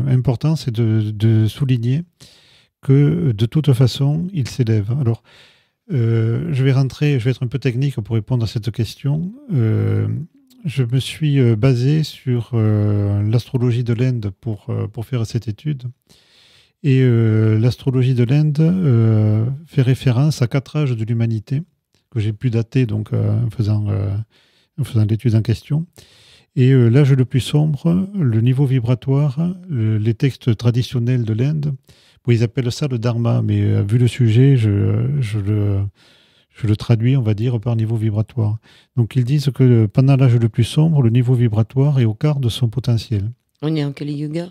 important, c'est de souligner que de toute façon, il s'élève. Alors, je vais être un peu technique pour répondre à cette question. Je me suis basé sur l'astrologie de l'Inde pour faire cette étude. Et l'astrologie de l'Inde fait référence à 4 âges de l'humanité, que j'ai pu dater donc, en faisant l'étude en question. Et l'âge le plus sombre, le niveau vibratoire, les textes traditionnels de l'Inde, ils appellent ça le dharma, mais vu le sujet, je le traduis, on va dire, par niveau vibratoire. Donc ils disent que pendant l'âge le plus sombre, le niveau vibratoire est au quart de son potentiel. On est en Kali Yuga ?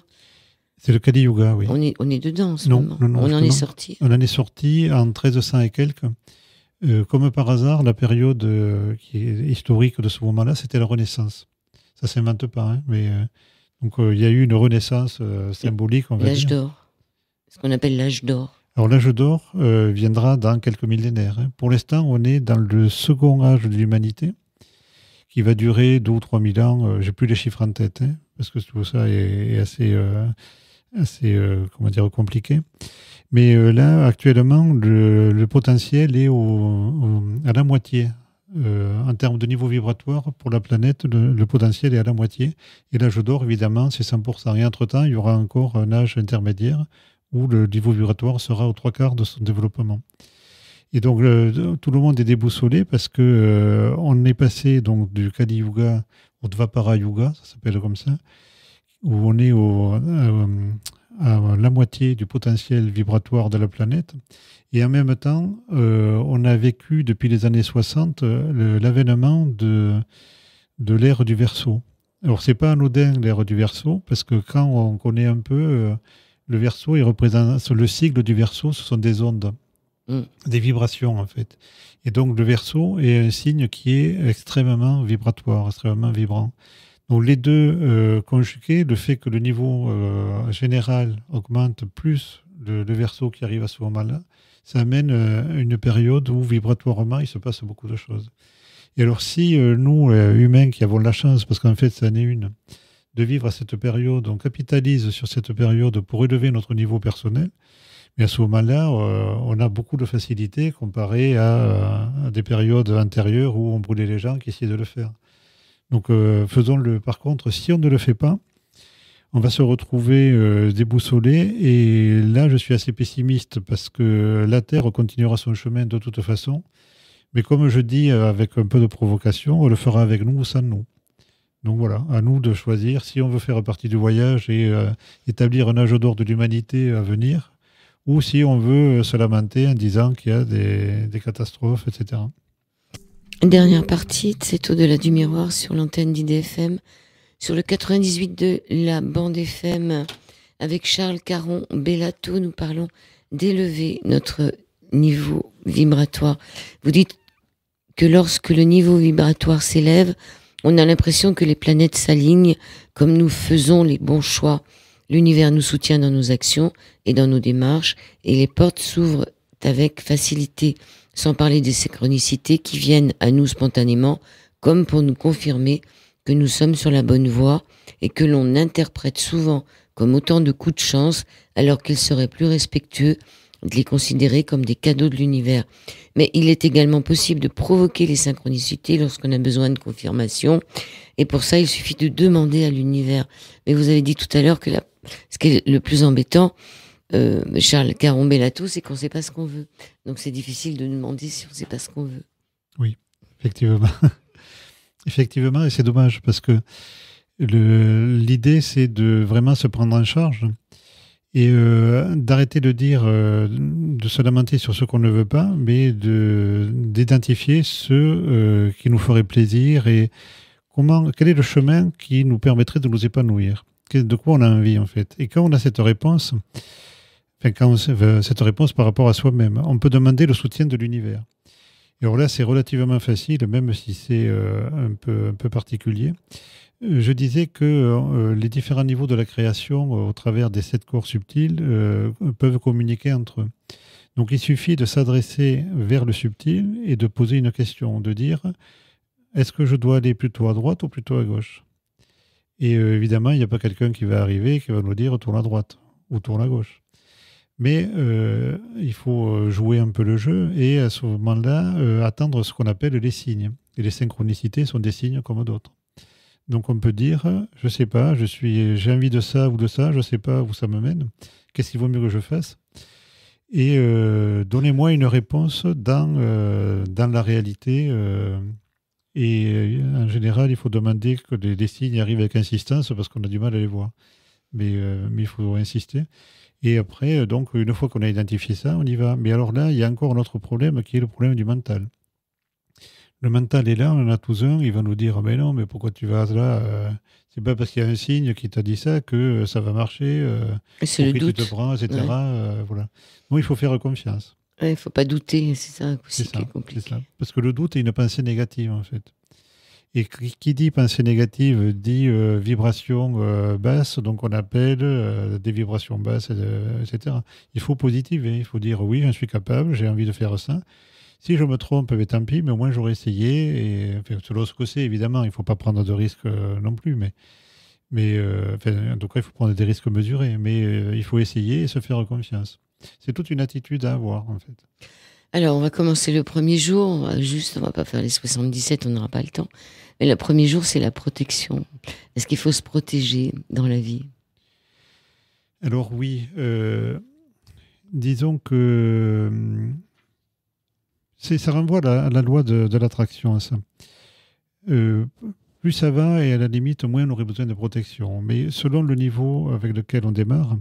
C'est le Kali Yuga, oui. On est dedans en ce moment. Non, on en est sorti. On en est sorti en 1300 et quelques. Comme par hasard, la période qui est historique de ce moment-là, c'était la Renaissance. Ça ne s'invente pas, hein, mais donc il y a eu une renaissance symbolique, on va dire. L'âge d'or. ce qu'on appelle l'âge d'or. Alors l'âge d'or viendra dans quelques millénaires. Hein. Pour l'instant, on est dans le second âge de l'humanité, qui va durer 2 ou 3 000 ans. J'ai plus les chiffres en tête, hein, parce que tout ça est assez comment dire, compliqué. Mais là, actuellement, le potentiel est à la moitié. En termes de niveau vibratoire, pour la planète, le potentiel est à la moitié. Et l'âge d'or, évidemment, c'est 100%. Et entre-temps, il y aura encore un âge intermédiaire où le niveau vibratoire sera aux 3/4 de son développement. Et donc, tout le monde est déboussolé parce que on est passé donc, du Kali Yuga au Dvapara Yuga, ça s'appelle comme ça, où on est à la moitié du potentiel vibratoire de la planète. Et en même temps, on a vécu depuis les années 60 l'avènement de l'ère du Verseau. Alors, c'est pas anodin l'ère du Verseau, parce que quand on connaît un peu le Verseau, il représente le cycle du Verseau, ce sont des ondes, des vibrations en fait. Et donc, le Verseau est un signe qui est extrêmement vibratoire, extrêmement vibrant. Donc les deux conjugués, le fait que le niveau général augmente plus le Verseau qui arrive à ce moment-là, ça amène une période où vibratoirement il se passe beaucoup de choses. Et alors si nous, humains qui avons la chance, parce qu'en fait ça en est une, de vivre à cette période, on capitalise sur cette période pour élever notre niveau personnel, mais à ce moment-là, on a beaucoup de facilité comparé à des périodes antérieures où on brûlait les gens qui essayaient de le faire. Donc faisons-le. Par contre, si on ne le fait pas, on va se retrouver déboussolé. Et là, je suis assez pessimiste parce que la Terre continuera son chemin de toute façon. Mais comme je dis avec un peu de provocation, on le fera avec nous ou sans nous. Donc voilà, à nous de choisir si on veut faire partie du voyage et établir un âge d'or de l'humanité à venir, ou si on veut se lamenter en disant qu'il y a des catastrophes, etc. Dernière partie de C'est au-delà du miroir sur l'antenne d'IDFM, sur le 98 de la bande FM, avec Charles Caron Bellato, nous parlons d'élever notre niveau vibratoire. Vous dites que lorsque le niveau vibratoire s'élève, on a l'impression que les planètes s'alignent comme nous faisons les bons choix. L'univers nous soutient dans nos actions et dans nos démarches et les portes s'ouvrent avec facilité, sans parler des synchronicités qui viennent à nous spontanément, comme pour nous confirmer que nous sommes sur la bonne voie et que l'on interprète souvent comme autant de coups de chance, alors qu'il serait plus respectueux de les considérer comme des cadeaux de l'univers. Mais il est également possible de provoquer les synchronicités lorsqu'on a besoin de confirmation, et pour ça, il suffit de demander à l'univers. Mais vous avez dit tout à l'heure que ce qui est le plus embêtant, Charles Caron Bellato, c'est qu'on ne sait pas ce qu'on veut. Donc c'est difficile de nous demander si on ne sait pas ce qu'on veut. Oui, effectivement. Effectivement, et c'est dommage parce que l'idée, c'est de vraiment se prendre en charge et d'arrêter de dire, de se lamenter sur ce qu'on ne veut pas, mais d'identifier ceux qui nous feraient plaisir et quel est le chemin qui nous permettrait de nous épanouir. De quoi on a envie en fait. Et quand on a cette réponse, cette réponse par rapport à soi-même, on peut demander le soutien de l'univers. Et alors là, c'est relativement facile, même si c'est un peu particulier. Je disais que les différents niveaux de la création, au travers des 7 corps subtils, peuvent communiquer entre eux. Donc il suffit de s'adresser vers le subtil et de poser une question, de dire est-ce que je dois aller plutôt à droite ou plutôt à gauche? Et évidemment, il n'y a pas quelqu'un qui va arriver et qui va nous dire tourne à droite ou tourne à gauche. Mais il faut jouer un peu le jeu et à ce moment-là, attendre ce qu'on appelle les signes. Et les synchronicités sont des signes comme d'autres. Donc on peut dire, je ne sais pas, j'ai envie de ça ou de ça, je ne sais pas où ça me mène, qu'est-ce qu'il vaut mieux que je fasse? Et donnez-moi une réponse dans la réalité. Et en général, il faut demander que les signes arrivent avec insistance parce qu'on a du mal à les voir. Mais il faut insister. Et après, donc, une fois qu'on a identifié ça, on y va. Mais alors là, il y a encore un autre problème qui est le problème du mental. Le mental est là, on en a tous un, il va nous dire « Mais non, mais pourquoi tu vas là c'est pas parce qu'il y a un signe qui t'a dit ça que ça va marcher, c'est le doute. Tu te prends, etc. Ouais. Voilà. Donc, il faut faire confiance. Il ne faut pas douter, c'est ça aussi qui est compliqué. C'est ça. Parce que le doute est une pensée négative, en fait. Et qui dit pensée négative dit vibration basse, donc on appelle des vibrations basses, etc. Il faut positiver, il faut dire oui, j'en suis capable, j'ai envie de faire ça. Si je me trompe, tant pis, mais au moins j'aurais essayé. Et, enfin, selon ce que c'est, évidemment, il ne faut pas prendre de risques non plus, enfin, en tout cas, il faut prendre des risques mesurés, mais il faut essayer et se faire confiance. C'est toute une attitude à avoir, en fait. Alors, on va commencer le premier jour. On va pas faire les 77, on n'aura pas le temps. Mais le premier jour, c'est la protection. Est-ce qu'il faut se protéger dans la vie? Alors oui, disons que ça renvoie à la loi de l'attraction, ça. Plus ça va, et à la limite, moins on aurait besoin de protection. Mais selon le niveau avec lequel on démarre,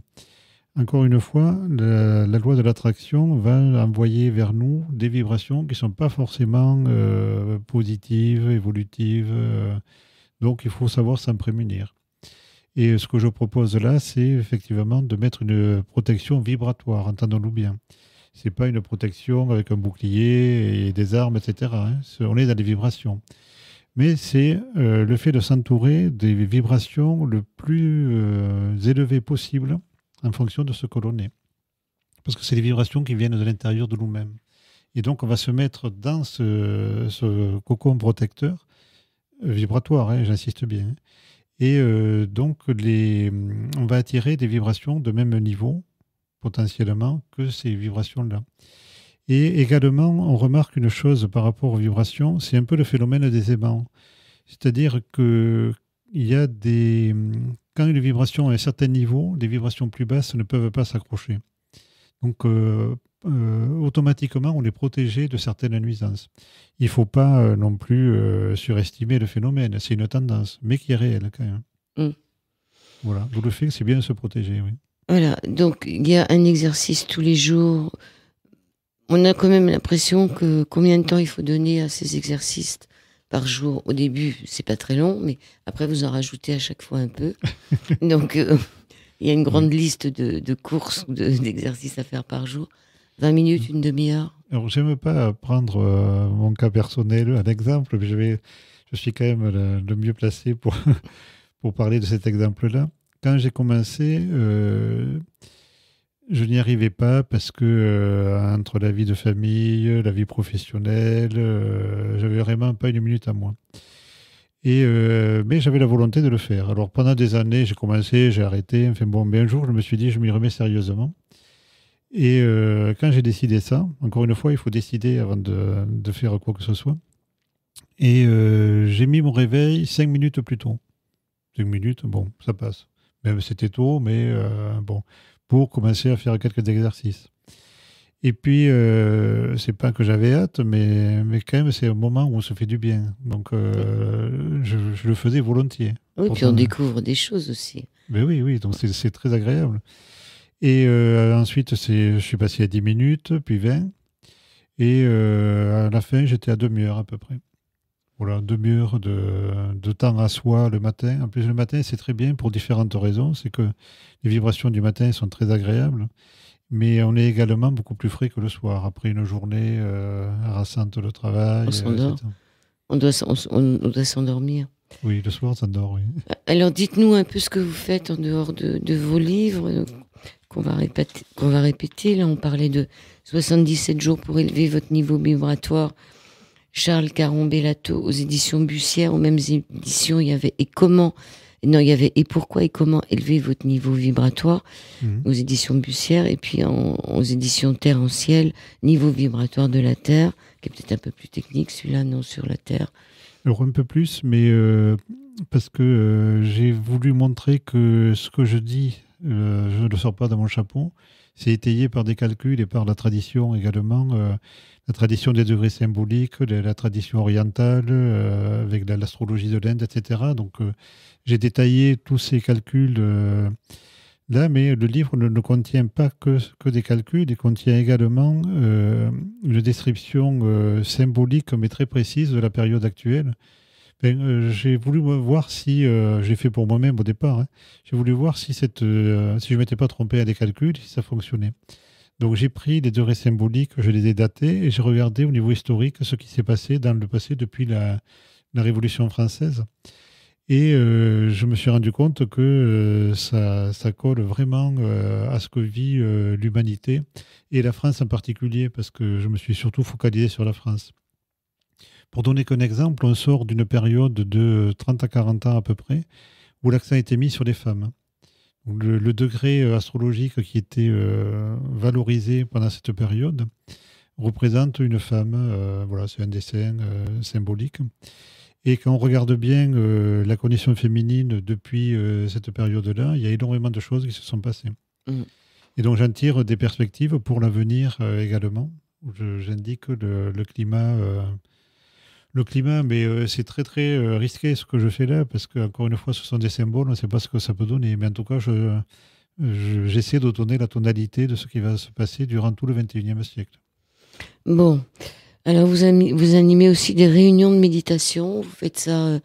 encore une fois, la loi de l'attraction va envoyer vers nous des vibrations qui ne sont pas forcément positives, évolutives. Donc il faut savoir s'en prémunir. Et ce que je propose là, c'est effectivement de mettre une protection vibratoire, entendons-nous bien. Ce n'est pas une protection avec un bouclier et des armes, etc. Hein. On est dans des vibrations. Mais c'est le fait de s'entourer des vibrations le plus élevées possible en fonction de ce que l'on est. Parce que c'est des vibrations qui viennent de l'intérieur de nous-mêmes. Et donc, on va se mettre dans ce cocon protecteur vibratoire, hein, j'insiste bien. Et donc, on va attirer des vibrations de même niveau, potentiellement, que ces vibrations-là. Et également, on remarque une chose par rapport aux vibrations, c'est un peu le phénomène des aimants. C'est-à-dire que il y a quand une vibration à un certain niveau, des vibrations plus basses ne peuvent pas s'accrocher. Donc, automatiquement, on est protégé de certaines nuisances. Il ne faut pas non plus surestimer le phénomène. C'est une tendance, mais qui est réelle quand même. Voilà. D'où le fait que c'est bien de se protéger. Oui. Voilà. Donc, il y a un exercice tous les jours. On a quand même l'impression que combien de temps il faut donner à ces exercices par jour. Au début, c'est pas très long, mais après, vous en rajoutez à chaque fois un peu. Donc, il y a une grande liste de courses ou d'exercices à faire par jour. 20 minutes, une demi-heure. Alors, j'aime pas prendre mon cas personnel un exemple, mais je suis quand même le mieux placé pour parler de cet exemple-là. Quand j'ai commencé, je n'y arrivais pas parce que entre la vie de famille, la vie professionnelle, j'avais vraiment pas une minute à moi. Mais j'avais la volonté de le faire. Alors pendant des années, j'ai commencé, j'ai arrêté. Enfin bon, mais un jour, je me suis dit, je m'y remets sérieusement. Et quand j'ai décidé ça, encore une fois, il faut décider avant de faire quoi que ce soit. Et j'ai mis mon réveil 5 minutes plus tôt. 5 minutes, bon, ça passe. Même c'était tôt, mais bon, pour commencer à faire quelques exercices. Et puis, c'est pas que j'avais hâte, mais quand même, c'est un moment où on se fait du bien. Donc, je le faisais volontiers. Oui, puis on découvre des choses aussi. Mais oui, donc c'est très agréable. Et ensuite, je suis passé à 10 minutes, puis 20. Et à la fin, j'étais à demi-heure à peu près. Voilà, demi-heure de temps à soi le matin. En plus, le matin, c'est très bien pour différentes raisons. C'est que les vibrations du matin sont très agréables, mais on est également beaucoup plus frais que le soir, après une journée harassante de travail. On s'endort. On doit s'endormir. Oui, le soir, on s'endort, oui. Alors, dites-nous un peu ce que vous faites en dehors de vos livres qu'on va répéter. Là, on parlait de 77 jours pour élever votre niveau vibratoire. Charles Caron-Bellato aux éditions Bussière. Aux mêmes éditions, il y avait il y avait Et pourquoi et comment élever votre niveau vibratoire aux éditions Bussière. Et puis aux éditions Terre en Ciel, niveau vibratoire de la Terre, qui est peut-être un peu plus technique, celui-là, non, sur la Terre. Alors un peu plus, mais parce que j'ai voulu montrer que ce que je dis, je ne le sors pas de mon chapeau, c'est étayé par des calculs et par la tradition également, la tradition des degrés symboliques, la tradition orientale, avec l'astrologie de l'Inde, etc. Donc j'ai détaillé tous ces calculs là, mais le livre ne contient pas que des calculs, il contient également une description symbolique mais très précise de la période actuelle. J'ai voulu voir si, j'ai fait pour moi-même au départ, hein, j'ai voulu voir si si je ne m'étais pas trompé à des calculs, si ça fonctionnait. Donc j'ai pris les degrés symboliques, je les ai datés et j'ai regardé au niveau historique ce qui s'est passé dans le passé depuis la Révolution française. Et je me suis rendu compte que ça colle vraiment à ce que vit l'humanité, et la France en particulier, parce que je me suis surtout focalisé sur la France. Pour donner qu'un exemple, on sort d'une période de 30 à 40 ans à peu près, où l'accent était mis sur les femmes. Le degré astrologique qui était valorisé pendant cette période représente une femme. Voilà, c'est un dessin symbolique. Et quand on regarde bien la condition féminine depuis cette période-là, il y a énormément de choses qui se sont passées. Mmh. Et donc j'en tire des perspectives pour l'avenir également. J'indique le climat. Le climat, mais c'est très très risqué ce que je fais là, parce qu'encore une fois, ce sont des symboles, on ne sait pas ce que ça peut donner. Mais en tout cas, j'essaie de donner la tonalité de ce qui va se passer durant tout le XXIe siècle. Bon, alors vous animez aussi des réunions de méditation, vous faites ça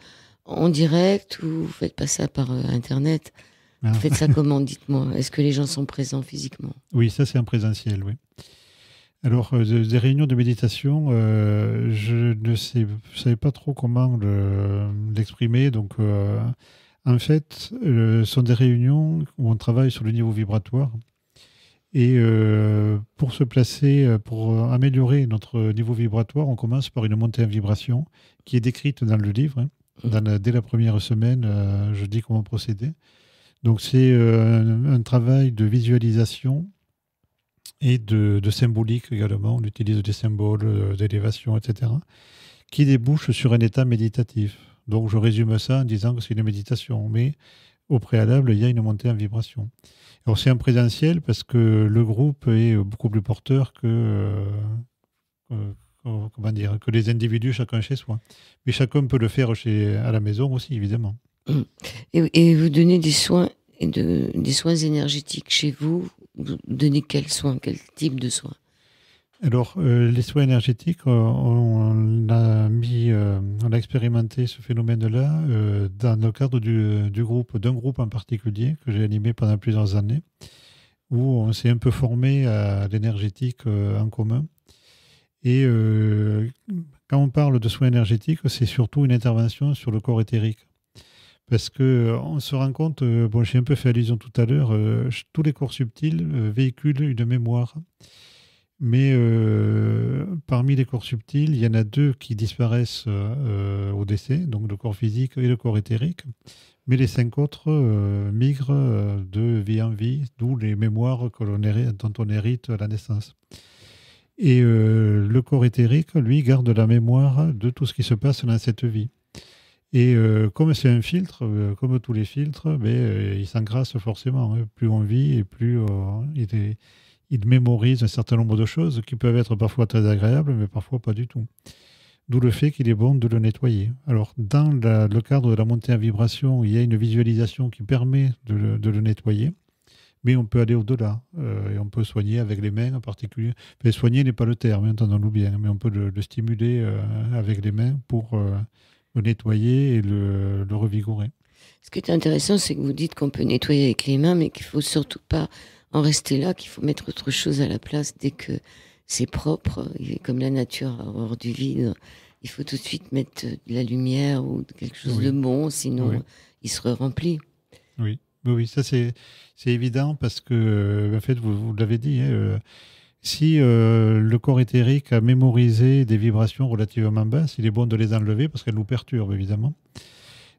en direct ou vous ne faites pas ça par Internet? Vous faites ça comment, dites-moi? Est-ce que les gens sont présents physiquement? Oui, ça c'est en présentiel, oui. Alors, des réunions de méditation, je ne savais pas trop comment l'exprimer. Donc, en fait, ce sont des réunions où on travaille sur le niveau vibratoire. Et pour se placer, pour améliorer notre niveau vibratoire, on commence par une montée en vibration qui est décrite dans le livre. Dès la première semaine, je dis comment procéder. Donc, c'est un travail de visualisation et de symbolique également. On utilise des symboles d'élévation, etc., qui débouchent sur un état méditatif. Donc je résume ça en disant que c'est une méditation, mais au préalable, il y a une montée en vibration. Alors c'est en présentiel parce que le groupe est beaucoup plus porteur comment dire, que les individus, chacun chez soi. Mais chacun peut le faire à la maison aussi, évidemment. Et vous donnez des soins, des soins énergétiques chez vous? Vous donnez quels soins, quel type de soins? Alors, les soins énergétiques, on a expérimenté ce phénomène-là dans le cadre d'un groupe en particulier que j'ai animé pendant plusieurs années, où on s'est un peu formé à l'énergétique en commun. Et quand on parle de soins énergétiques, c'est surtout une intervention sur le corps éthérique. Parce qu'on se rend compte, j'ai un peu fait allusion tout à l'heure, tous les corps subtils véhiculent une mémoire. Mais parmi les corps subtils, il y en a deux qui disparaissent au décès, donc le corps physique et le corps éthérique. Mais les 5 autres migrent de vie en vie, d'où les mémoires dont on hérite à la naissance. Et le corps éthérique, lui, garde la mémoire de tout ce qui se passe dans cette vie. Et comme c'est un filtre, comme tous les filtres, il s'encrasse forcément. Plus on vit et plus il mémorise un certain nombre de choses qui peuvent être parfois très agréables, mais parfois pas du tout. D'où le fait qu'il est bon de le nettoyer. Alors, dans le cadre de la montée en vibration, il y a une visualisation qui permet de le nettoyer, mais on peut aller au-delà. Et on peut soigner avec les mains en particulier. Enfin, soigner n'est pas le terme, entendons-nous bien, mais on peut le stimuler avec les mains pour le nettoyer et le revigorer. Ce qui est intéressant, c'est que vous dites qu'on peut nettoyer avec les mains, mais qu'il ne faut surtout pas en rester là, qu'il faut mettre autre chose à la place dès que c'est propre. Comme la nature a horreur du vide, il faut tout de suite mettre de la lumière ou quelque chose de bon, sinon il se remplit. Oui, ça c'est évident parce que, en fait, vous l'avez dit, si le corps éthérique a mémorisé des vibrations relativement basses, il est bon de les enlever parce qu'elles nous perturbent, évidemment.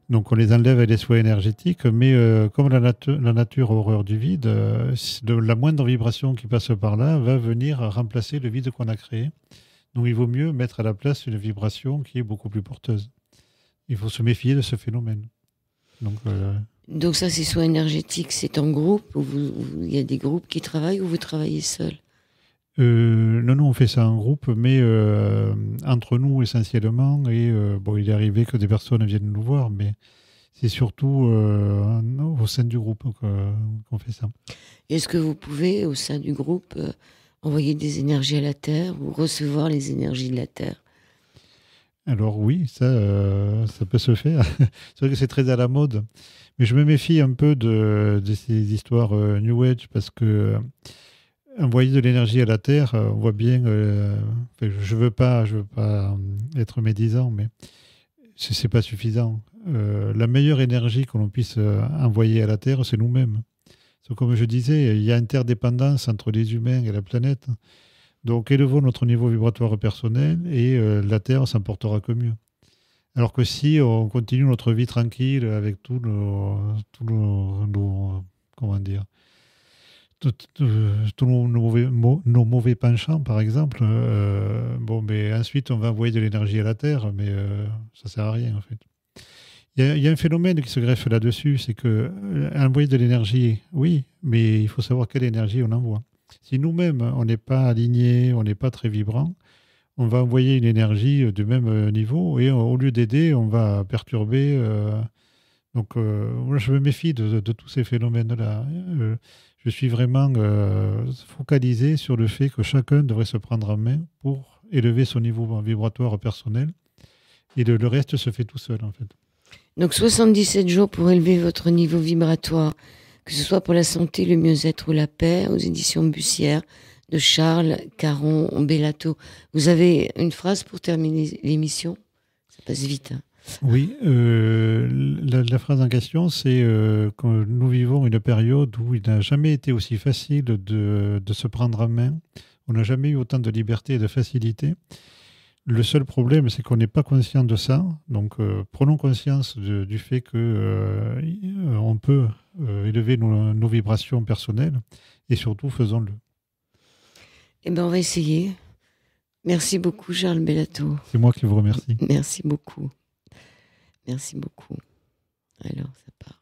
Donc on les enlève avec des soins énergétiques, mais comme la nature a horreur du vide, la moindre vibration qui passe par là va venir remplacer le vide qu'on a créé. Donc il vaut mieux mettre à la place une vibration qui est beaucoup plus porteuse. Il faut se méfier de ce phénomène. Donc ça, ces soins énergétiques, c'est en groupe ou il y a des groupes qui travaillent ou vous travaillez seul? Non, on fait ça en groupe, mais entre nous essentiellement. Et il est arrivé que des personnes viennent nous voir, mais c'est surtout au sein du groupe qu'on fait ça. Est-ce que vous pouvez, au sein du groupe, envoyer des énergies à la Terre ou recevoir les énergies de la Terre? Alors oui, ça peut se faire. C'est vrai que c'est très à la mode, mais je me méfie un peu de ces histoires New Age parce que envoyer de l'énergie à la Terre, on voit bien. Je veux pas être médisant, mais c'est pas suffisant. La meilleure énergie que l'on puisse envoyer à la Terre, c'est nous-mêmes. Comme je disais, il y a interdépendance entre les humains et la planète. Donc élevons notre niveau vibratoire personnel et la Terre s'en portera que mieux. Alors que si on continue notre vie tranquille avec tous nos comment dire, tous nos mauvais penchants, par exemple, mais ensuite on va envoyer de l'énergie à la Terre, mais ça sert à rien en fait. Il y a un phénomène qui se greffe là-dessus, c'est que envoyer de l'énergie, oui, mais il faut savoir quelle énergie on envoie. Si nous-mêmes, on n'est pas alignés, on n'est pas très vibrant, on va envoyer une énergie du même niveau et au lieu d'aider, on va perturber. Moi, je me méfie de tous ces phénomènes-là. Je suis vraiment focalisé sur le fait que chacun devrait se prendre en main pour élever son niveau vibratoire personnel et le reste se fait tout seul, en fait. Donc 77 jours pour élever votre niveau vibratoire, que ce soit pour la santé, le mieux-être ou la paix, aux éditions Bussière de Charles Caron-Bellato. Vous avez une phrase pour terminer l'émission? Ça passe vite. Hein. Oui, la phrase en question, c'est que nous vivons une période où il n'a jamais été aussi facile de se prendre en main. On n'a jamais eu autant de liberté et de facilité. Le seul problème, c'est qu'on n'est pas conscient de ça. Donc, prenons conscience du fait qu'on peut élever nos vibrations personnelles et surtout, faisons-le. Eh bien, on va essayer. Merci beaucoup, Charles Bellato. C'est moi qui vous remercie. Merci beaucoup. Merci beaucoup. Alors, ça part.